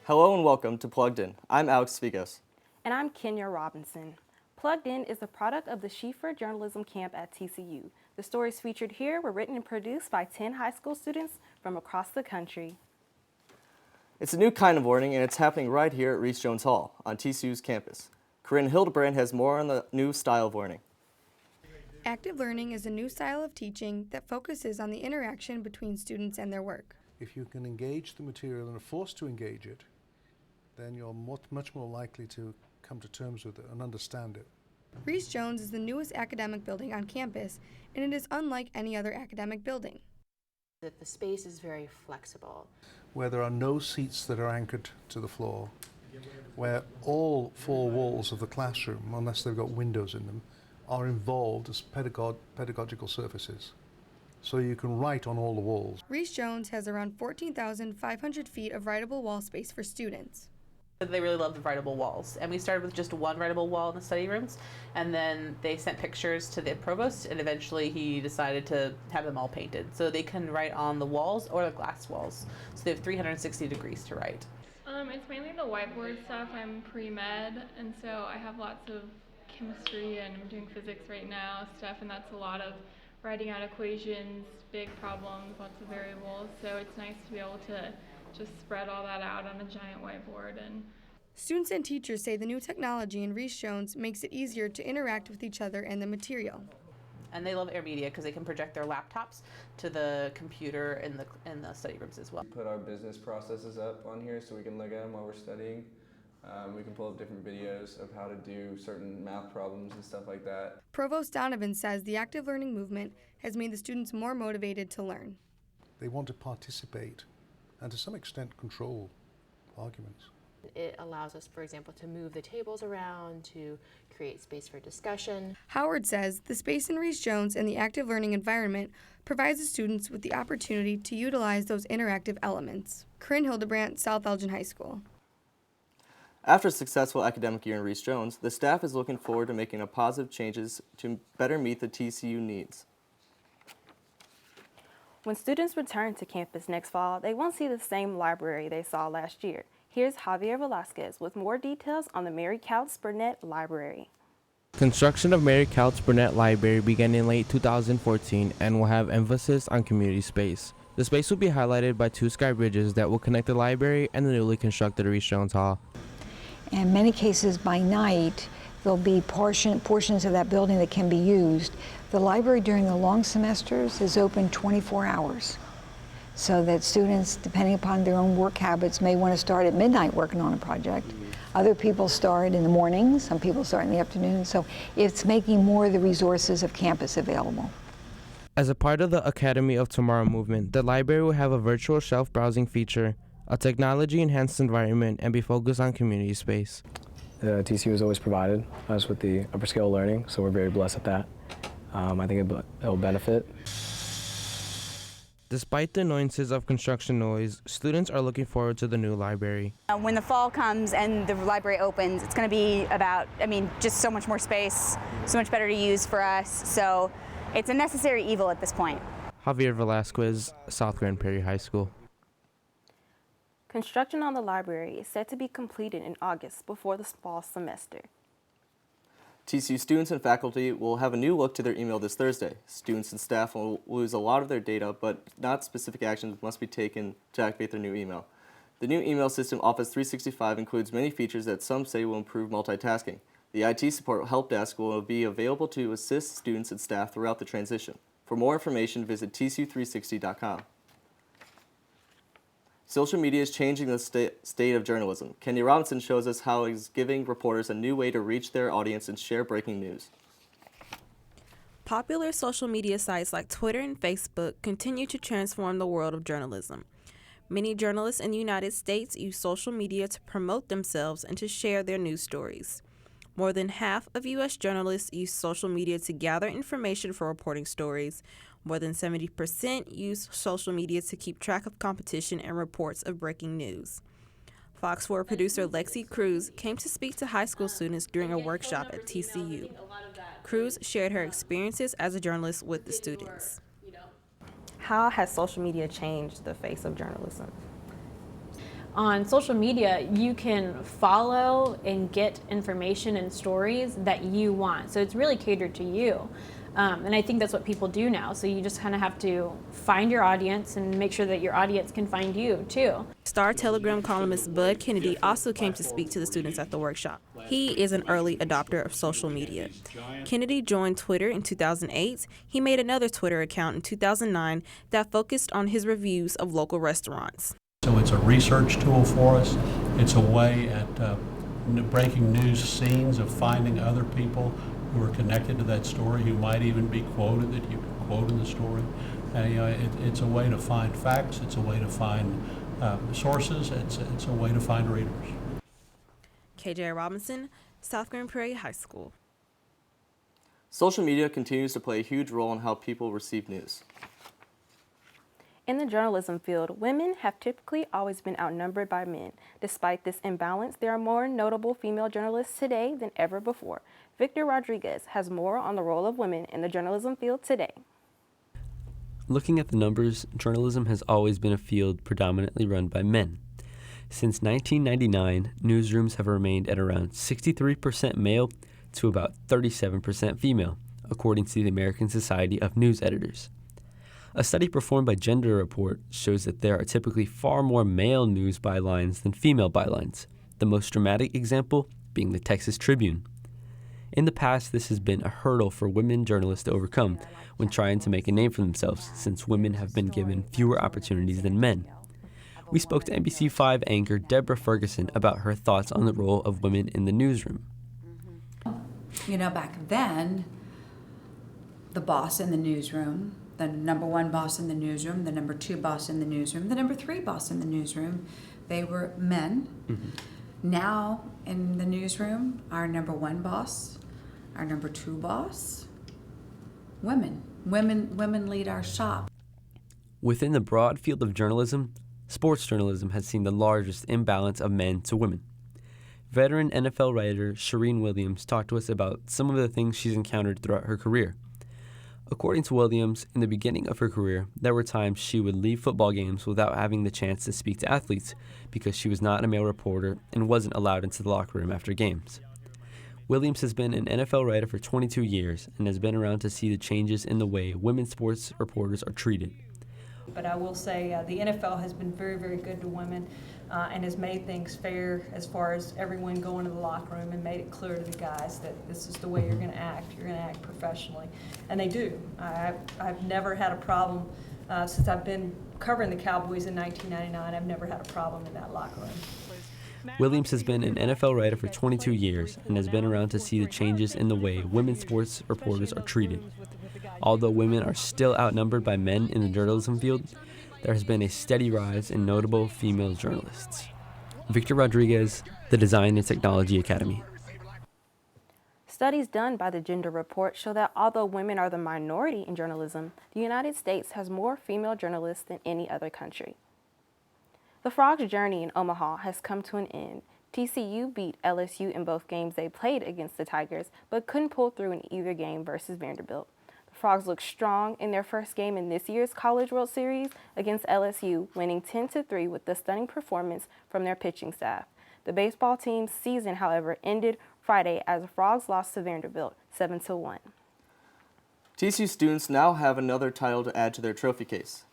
Hello and welcome to Plugged In. I'm Alex Vigos. And I'm Kenya Robinson. Plugged In is a product of the Schieffer Journalism Camp at TCU. The stories featured here were written and produced by 10 high school students from across the country. It's a new kind of learning, and it's happening right here at Reese Jones Hall on TCU's campus. Corinne Hildebrand has more on the new style of learning. Active learning is a new style of teaching that focuses on the interaction between students and their work. If you can engage the material and are forced to engage it, then you're much more likely to come to terms with it and understand it. Reese Jones is the newest academic building on campus, and it is unlike any other academic building. That the space is very flexible. Where there are no seats that are anchored to the floor, where all four walls of the classroom, unless they've got windows in them, are involved as pedagogical surfaces. So you can write on all the walls. Reese Jones has around 14,500 feet of writable wall space for students. They really love the writable walls, and we started with just one writable wall in the study rooms, and then they sent pictures to the provost, and eventually he decided to have them all painted so they can write on the walls or the glass walls, so they have 360 degrees to write. It's mainly the whiteboard stuff. I'm pre-med, and so I have lots of chemistry, and I'm doing physics right now stuff, and that's a lot of writing out equations, big problems, lots of variables, so it's nice to be able to just spread all that out on a giant whiteboard. And students and teachers say the new technology in Reese Jones makes it easier to interact with each other and the material. And they love Air Media because they can project their laptops to the computer in the study rooms as well. We put our business processes up on here so we can look at them while we're studying. We can pull up different videos of how to do certain math problems and stuff like that. Provost Donovan says the active learning movement has made the students more motivated to learn. They want to participate and to some extent control arguments. It allows us, for example, to move the tables around, to create space for discussion. Howard says the space in Reese Jones and the active learning environment provides the students with the opportunity to utilize those interactive elements. Corinne Hildebrand, South Elgin High School. After a successful academic year in Reese Jones, the staff is looking forward to making positive changes to better meet the TCU needs. When students return to campus next fall, they won't see the same library they saw last year. Here's Javier Velasquez with more details on the Mary Couts Burnett Library. Construction of Mary Couts Burnett Library began in late 2014 and will have emphasis on community space. The space will be highlighted by two sky bridges that will connect the library and the newly constructed Reese Jones Hall. In many cases, by night, there'll be portions of that building that can be used. The library during the long semesters is open 24 hours, so that students, depending upon their own work habits, may want to start at midnight working on a project. Other people start in the morning, some people start in the afternoon, so it's making more of the resources of campus available. As a part of the Academy of Tomorrow movement, the library will have a virtual shelf browsing feature, a technology-enhanced environment, and be focused on community space. The TCU has always provided us with the upper scale learning, so we're very blessed at that. I think it'll benefit. Despite the annoyances of construction noise, students are looking forward to the new library. When the fall comes and the library opens, it's going to be about, just so much more space, so much better to use for us. So it's a necessary evil at this point. Javier Velasquez, South Grand Prairie High School. Construction on the library is set to be completed in August before the fall semester. TCU students and faculty will have a new look to their email this Thursday. Students and staff will lose a lot of their data, but not specific actions must be taken to activate their new email. The new email system, Office 365, includes many features that some say will improve multitasking. The IT support help desk will be available to assist students and staff throughout the transition. For more information, visit tcu360.com. Social media is changing the state of journalism. Kenya Robinson shows us how it's giving reporters a new way to reach their audience and share breaking news. Popular social media sites like Twitter and Facebook continue to transform the world of journalism. Many journalists in the United States use social media to promote themselves and to share their news stories. More than half of U.S. journalists use social media to gather information for reporting stories. More than 70% use social media to keep track of competition and reports of breaking news. Fox 4 producer Lexi Cruz came to speak to high school students during a workshop at TCU. Cruz shared her experiences as a journalist with the students. How has social media changed the face of journalism? on social media, you can follow and get information and stories that you want. So it's really catered to you. And I think that's what people do now. So you just kind of have to find your audience and make sure that your audience can find you too. Star-Telegram columnist Bud Kennedy also came to speak to the students at the workshop. He is an early adopter of social media. Kennedy joined Twitter in 2008. He made another Twitter account in 2009 that focused on his reviews of local restaurants. So it's a research tool for us. It's a way at breaking news scenes of finding other people who are connected to that story, who might even be quoted, that you can quote in the story. It's a way to find facts. It's a way to find sources. It's a way to find readers. KJ Robinson, South Grand Prairie High School. Social media continues to play a huge role in how people receive news. In the journalism field, women have typically always been outnumbered by men. Despite this imbalance, there are more notable female journalists today than ever before. Victor Rodriguez has more on the role of women in the journalism field today. Looking at the numbers, journalism has always been a field predominantly run by men. Since 1999, newsrooms have remained at around 63% male to about 37% female, according to the American Society of News Editors. A study performed by Gender Report shows that there are typically far more male news bylines than female bylines, the most dramatic example being the Texas Tribune. In the past, this has been a hurdle for women journalists to overcome when trying to make a name for themselves, since women have been given fewer opportunities than men. We spoke to NBC5 anchor Deborah Ferguson about her thoughts on the role of women in the newsroom. You know, back then, the boss in the newsroom, the number one boss in the newsroom, the number two boss in the newsroom, the number three boss in the newsroom, they were men. Mm-hmm. Now, in the newsroom, our number one boss, our number two boss, women. Women lead our shop. Within the broad field of journalism, sports journalism has seen the largest imbalance of men to women. Veteran NFL writer Shireen Williams talked to us about some of the things she's encountered throughout her career. According to Williams, in the beginning of her career, there were times she would leave football games without having the chance to speak to athletes because she was not a male reporter and wasn't allowed into the locker room after games. Williams has been an NFL writer for 22 years and has been around to see the changes in the way women sports reporters are treated. But I will say the NFL has been very, very good to women and has made things fair as far as everyone going to the locker room and made it clear to the guys that this is the way you're going to act. You're going to act professionally. And they do. I've never had a problem since I've been covering the Cowboys in 1999. I've never had a problem in that locker room. Williams has been an NFL writer for 22 years and has been around to see the changes in the way women sports reporters are treated. Although women are still outnumbered by men in the journalism field, there has been a steady rise in notable female journalists. Victor Rodriguez, the Design and Technology Academy. Studies done by the Gender Report show that although women are the minority in journalism, the United States has more female journalists than any other country. The Frogs' journey in Omaha has come to an end. TCU beat LSU in both games they played against the Tigers, but couldn't pull through in either game versus Vanderbilt. The Frogs looked strong in their first game in this year's College World Series against LSU, winning 10-3 with the stunning performance from their pitching staff. The baseball team's season, however, ended Friday as the Frogs lost to Vanderbilt 7-1. TCU students now have another title to add to their trophy case.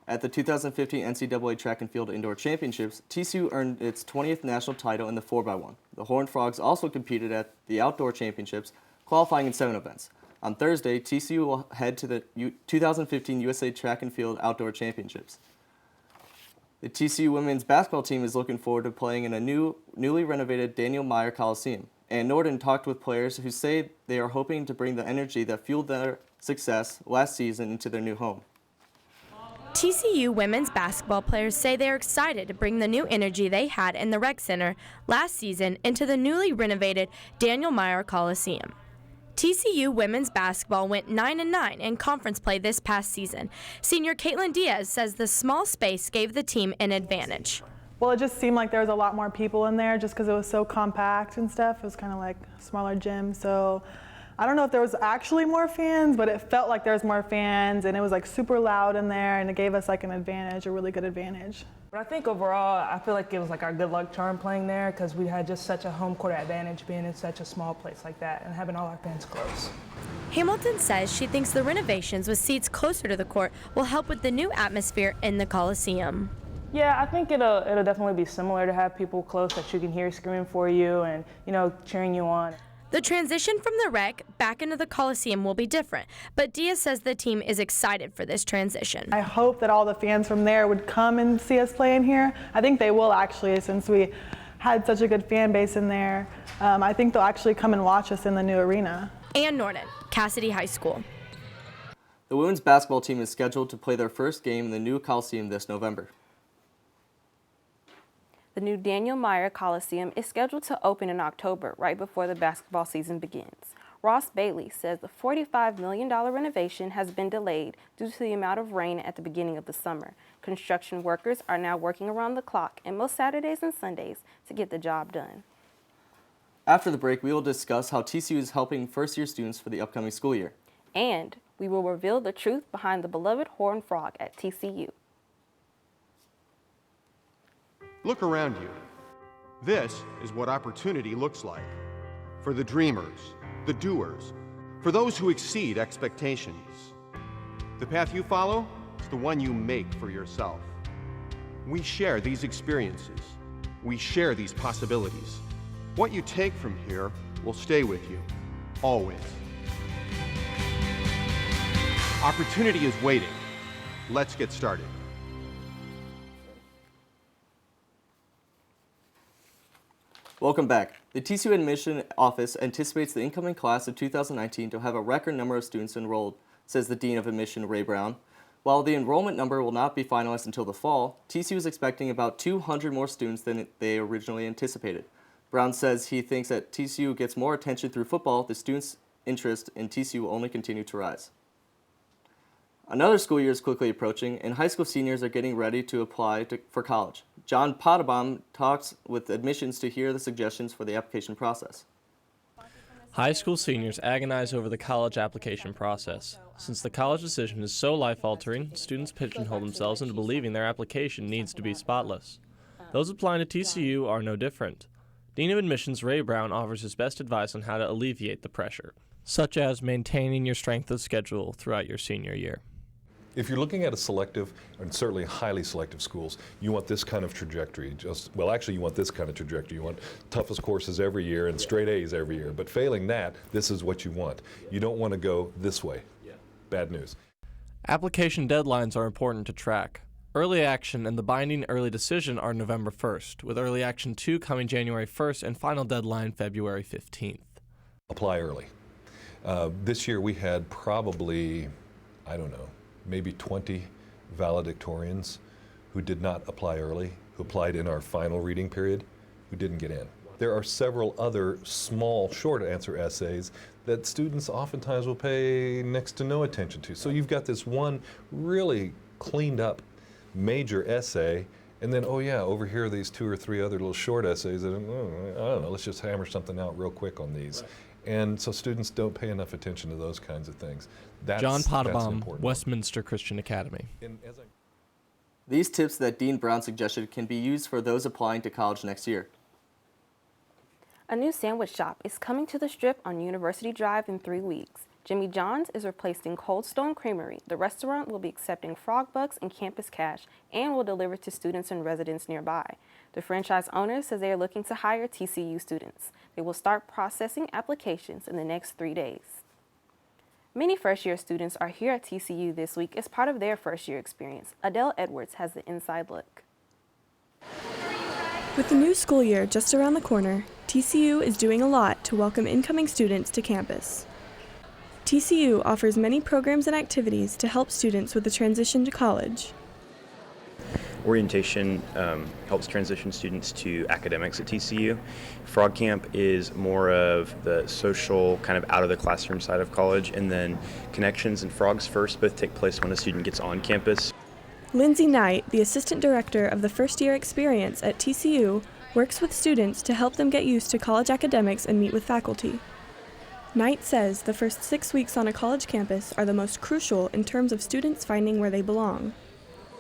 At the 2015 NCAA Track and Field Indoor Championships, TCU earned its 20th national title in the 4x1. The Horned Frogs also competed at the Outdoor Championships, qualifying in 7 events. On Thursday, TCU will head to the 2015 USA Track and Field Outdoor Championships. The TCU women's basketball team is looking forward to playing in a newly renovated Daniel Meyer Coliseum. And Norden talked with players who say they are hoping to bring the energy that fueled their success last season into their new home. TCU women's basketball players say they are excited to bring the new energy they had in the Rec Center last season into the newly renovated Daniel Meyer Coliseum. TCU women's basketball went 9-9 in conference play this past season. Senior Caitlin Diaz says the small space gave the team an advantage. Well, it just seemed like there was a lot more people in there just because it was so compact and stuff. It was kind of like a smaller gym, so I don't know if there was actually more fans, but it felt like there was more fans, and it was like super loud in there, and it gave us like an advantage, a really good advantage. But I think overall, I feel like it was like our good luck charm playing there because we had just such a home court advantage being in such a small place like that and having all our fans close. Hamilton says she thinks the renovations with seats closer to the court will help with the new atmosphere in the Coliseum. Yeah, I think it'll definitely be similar to have people close that you can hear screaming for you and, cheering you on. The transition from the rec back into the Coliseum will be different, but Diaz says the team is excited for this transition. I hope that all the fans from there would come and see us play in here. I think they will actually, since we had such a good fan base in there. I think they'll actually come and watch us in the new arena. Ann Norton, Cassidy High School. The women's basketball team is scheduled to play their first game in the new Coliseum this November. The new Daniel Meyer Coliseum is scheduled to open in October, right before the basketball season begins. Ross Bailey says the $45 million renovation has been delayed due to the amount of rain at the beginning of the summer. Construction workers are now working around the clock and most Saturdays and Sundays to get the job done. After the break, we will discuss how TCU is helping first-year students for the upcoming school year. And we will reveal the truth behind the beloved horned frog at TCU. Look around you. This is what opportunity looks like. For the dreamers, the doers, for those who exceed expectations. The path you follow is the one you make for yourself. We share these experiences. We share these possibilities. What you take from here will stay with you, always. Opportunity is waiting. Let's get started. Welcome back. The TCU Admission Office anticipates the incoming class of 2019 to have a record number of students enrolled, says the Dean of Admission, Ray Brown. While the enrollment number will not be finalized until the fall, TCU is expecting about 200 more students than they originally anticipated. Brown says he thinks that TCU gets more attention through football. The students' interest in TCU will only continue to rise. Another school year is quickly approaching, and high school seniors are getting ready to apply for college. John Potabom talks with admissions to hear the suggestions for the application process. High school seniors agonize over the college application process. Since the college decision is so life-altering, students pigeonhole themselves into believing their application needs to be spotless. Those applying to TCU are no different. Dean of Admissions Ray Brown offers his best advice on how to alleviate the pressure, such as maintaining your strength of schedule throughout your senior year. If you're looking at a selective, and certainly highly selective schools, you want this kind of trajectory. You want this kind of trajectory. You want toughest courses every year and straight A's every year. But failing that, this is what you want. You don't want to go this way. Bad news. Application deadlines are important to track. Early Action and the binding early decision are November 1st, with Early Action 2 coming January 1st and final deadline February 15th. Apply early. This year we had probably, maybe 20 valedictorians who did not apply early, who applied in our final reading period, who didn't get in. There are several other small short answer essays that students oftentimes will pay next to no attention to. So you've got this one really cleaned up major essay, and then, over here are these 2 or 3 other little short essays that, let's just hammer something out real quick on these. And so students don't pay enough attention to those kinds of things. John Potabom, Westminster Christian Academy. These tips that Dean Brown suggested can be used for those applying to college next year. A new sandwich shop is coming to the Strip on University Drive in 3 weeks. Jimmy John's is replacing Cold Stone Creamery. The restaurant will be accepting Frog Bucks and Campus Cash and will deliver to students and residents nearby. The franchise owner says they are looking to hire TCU students. They will start processing applications in the next 3 days. Many first-year students are here at TCU this week as part of their first-year experience. Adele Edwards has the inside look. With the new school year just around the corner, TCU is doing a lot to welcome incoming students to campus. TCU offers many programs and activities to help students with the transition to college. Orientation helps transition students to academics at TCU. Frog Camp is more of the social, kind of out of the classroom side of college, and then Connections and Frogs First both take place when a student gets on campus. Lindsay Knight, the assistant director of the first-year experience at TCU, works with students to help them get used to college academics and meet with faculty. Knight says the first 6 weeks on a college campus are the most crucial in terms of students finding where they belong.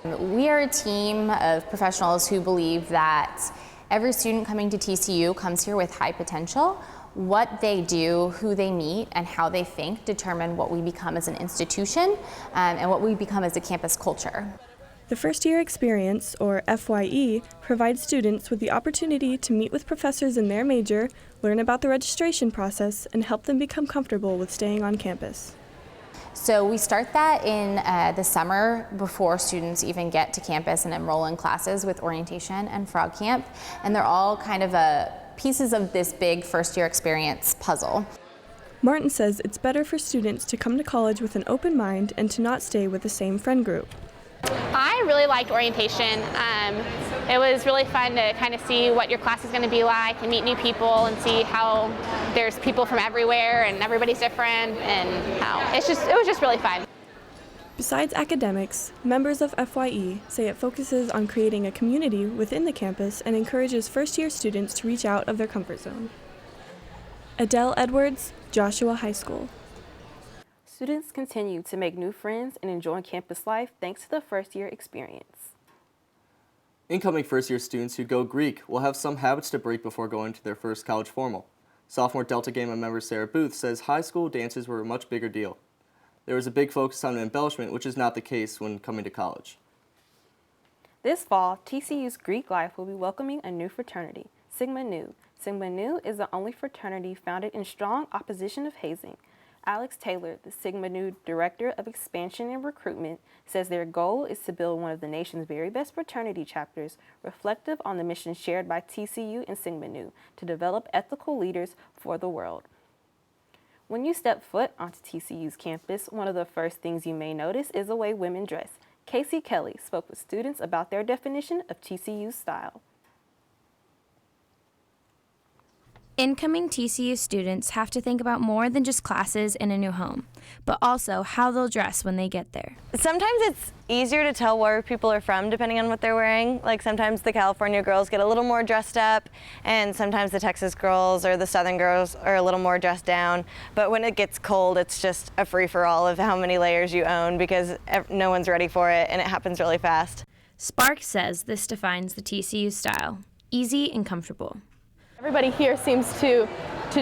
We are a team of professionals who believe that every student coming to TCU comes here with high potential. What they do, who they meet, and how they think determine what we become as an institution and what we become as a campus culture. The First Year Experience, or FYE, provides students with the opportunity to meet with professors in their major, learn about the registration process, and help them become comfortable with staying on campus. So we start that in the summer before students even get to campus and enroll in classes with orientation and Frog Camp, and they're all kind of pieces of this big first year experience puzzle. Martin says it's better for students to come to college with an open mind and to not stay with the same friend group. I really liked orientation. It was really fun to kind of see what your class is going to be like and meet new people and see how there's people from everywhere and everybody's different, and how it was just really fun. Besides academics, members of FYE say it focuses on creating a community within the campus and encourages first-year students to reach out of their comfort zone. Adele Edwards, Joshua High School. Students continue to make new friends and enjoy campus life thanks to the first-year experience. Incoming first-year students who go Greek will have some habits to break before going to their first college formal. Sophomore Delta Gamma member Sarah Booth says high school dances were a much bigger deal. There was a big focus on embellishment, which is not the case when coming to college. This fall, TCU's Greek life will be welcoming a new fraternity, Sigma Nu. Sigma Nu is the only fraternity founded in strong opposition of hazing. Alex Taylor, the Sigma Nu Director of Expansion and Recruitment, says their goal is to build one of the nation's very best fraternity chapters, reflective on the mission shared by TCU and Sigma Nu to develop ethical leaders for the world. When you step foot onto TCU's campus, one of the first things you may notice is the way women dress. Casey Kelly spoke with students about their definition of TCU's style. Incoming TCU students have to think about more than just classes in a new home, but also how they'll dress when they get there. Sometimes it's easier to tell where people are from depending on what they're wearing. Like sometimes the California girls get a little more dressed up, and sometimes the Texas girls or the Southern girls are a little more dressed down. But when it gets cold, it's just a free-for-all of how many layers you own because no one's ready for it and it happens really fast. Spark says this defines the TCU style: easy and comfortable. Everybody here seems to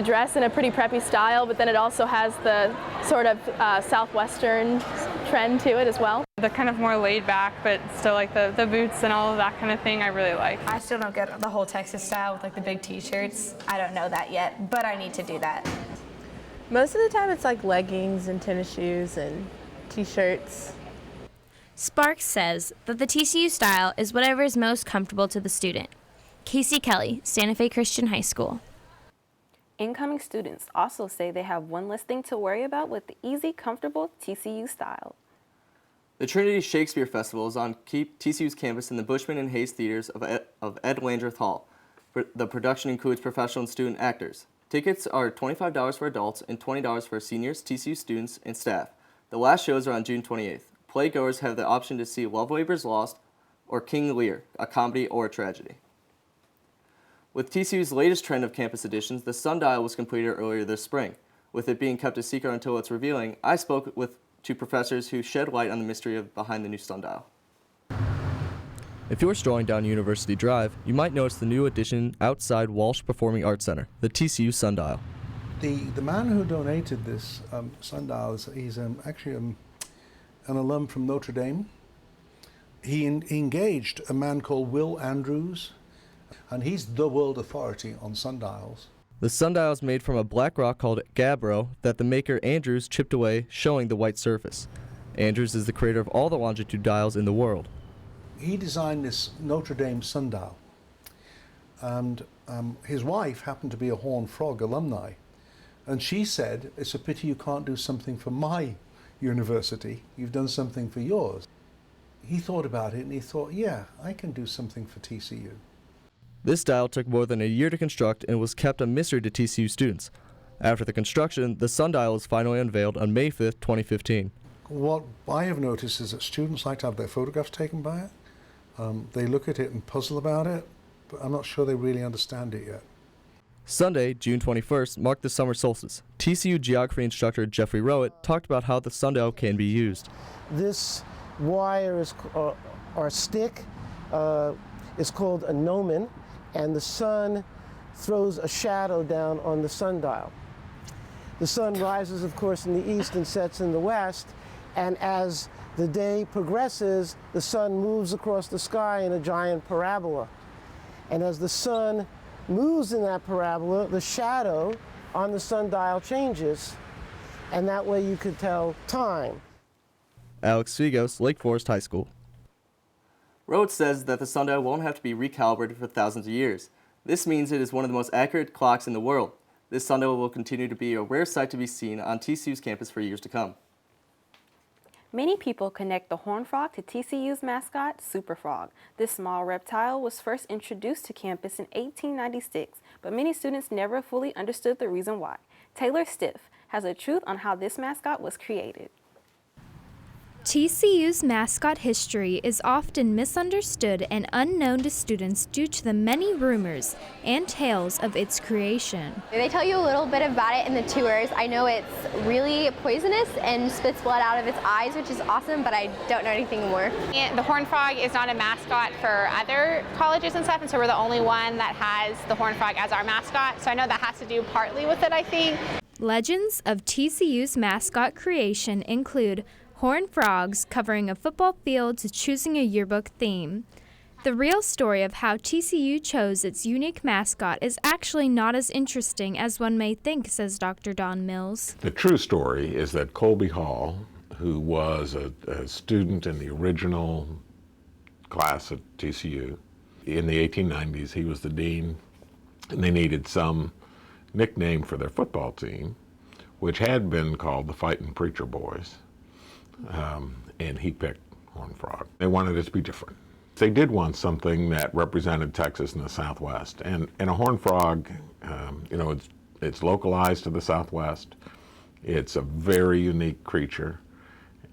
dress in a pretty preppy style, but then it also has the sort of Southwestern trend to it as well. The kind of more laid back, but still like the boots and all of that kind of thing I really like. I still don't get the whole Texas style with like the big t-shirts. I don't know that yet, but I need to do that. Most of the time it's like leggings and tennis shoes and t-shirts. Sparks says that the TCU style is whatever is most comfortable to the student. Casey Kelly, Santa Fe Christian High School. Incoming students also say they have one less thing to worry about with the easy, comfortable TCU style. The Trinity Shakespeare Festival is on TCU's campus in the Bushman and Hayes Theaters of Ed Landreth Hall. The production includes professional and student actors. Tickets are $25 for adults and $20 for seniors, TCU students, and staff. The last shows are on June 28th. Playgoers have the option to see Love Labor's Lost or King Lear, a comedy or a tragedy. With TCU's latest trend of campus additions, the sundial was completed earlier this spring. With it being kept a secret until its revealing, I spoke with two professors who shed light on the mystery behind the new sundial. If you're strolling down University Drive, you might notice the new addition outside Walsh Performing Arts Center, the TCU sundial. The man who donated this sundial, he's actually an alum from Notre Dame. He engaged a man called Will Andrews, and he's the world authority on sundials. The sundial is made from a black rock called gabbro that the maker Andrews chipped away, showing the white surface. Andrews is the creator of all the longitude dials in the world. He designed this Notre Dame sundial, and his wife happened to be a Horned Frog alumni, and she said, "It's a pity you can't do something for my university. You've done something for yours." He thought about it and he thought, yeah, I can do something for TCU. This dial took more than a year to construct and was kept a mystery to TCU students. After the construction, the sundial was finally unveiled on May 5th, 2015. What I have noticed is that students like to have their photographs taken by it. They look at it and puzzle about it, but I'm not sure they really understand it yet. Sunday, June 21st, marked the summer solstice. TCU geography instructor Jeffrey Rowett talked about how the sundial can be used. This wire is or stick is called a gnomon, and the sun throws a shadow down on the sundial. The sun rises, of course, in the east and sets in the west, and as the day progresses, the sun moves across the sky in a giant parabola. And as the sun moves in that parabola, the shadow on the sundial changes, and that way you could tell time. Alex Svigos, Lake Forest High School. Rhodes says that the sundial won't have to be recalibrated for thousands of years. This means it is one of the most accurate clocks in the world. This sundial will continue to be a rare sight to be seen on TCU's campus for years to come. Many people connect the horned frog to TCU's mascot, Super Frog. This small reptile was first introduced to campus in 1896, but many students never fully understood the reason why. Taylor Stiff has the truth on how this mascot was created. TCU's mascot history is often misunderstood and unknown to students due to the many rumors and tales of its creation. They tell you a little bit about it in the tours. I know it's really poisonous and spits blood out of its eyes, which is awesome, but I don't know anything more. The horned frog is not a mascot for other colleges and stuff, and so we're the only one that has the horned frog as our mascot. So I know that has to do partly with it, I think. Legends of TCU's mascot creation include horned frogs covering a football field to choosing a yearbook theme. The real story of how TCU chose its unique mascot is actually not as interesting as one may think, says Dr. Don Mills. The true story is that Colby Hall, who was a student in the original class at TCU, in the 1890s, he was the dean, and they needed some nickname for their football team, which had been called the Fightin' Preacher Boys. And he picked Horned Frog. They wanted it to be different. They did want something that represented Texas and the Southwest. And a horned frog, you know, it's localized to the Southwest. It's a very unique creature.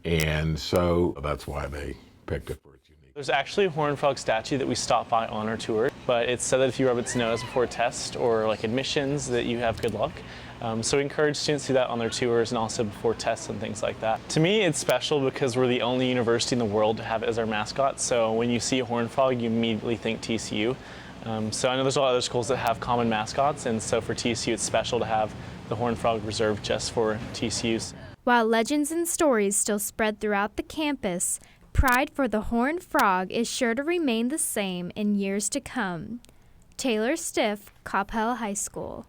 And so that's why they picked it for its unique. There's actually a horned frog statue that we stopped by on our tour, but it's said that if you rub its nose before a test or like admissions that you have good luck. So we encourage students to do that on their tours and also before tests and things like that. To me, it's special because we're the only university in the world to have it as our mascot. So when you see a horned frog, you immediately think TCU. So I know there's a lot of other schools that have common mascots, and so for TCU, it's special to have the horned frog reserved just for TCU's. While legends and stories still spread throughout the campus, pride for the horned frog is sure to remain the same in years to come. Taylor Stiff, Coppell High School.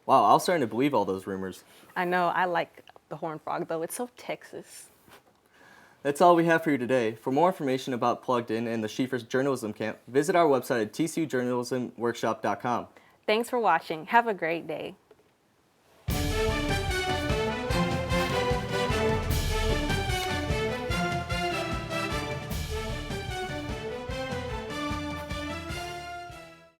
Wow, I was starting to believe all those rumors. I know, I like the horned frog though, it's so Texas. That's all we have for you today. For more information about Plugged In and the Schieffer's Journalism Camp, visit our website at tcujournalismworkshop.com. Thanks for watching. Have a great day.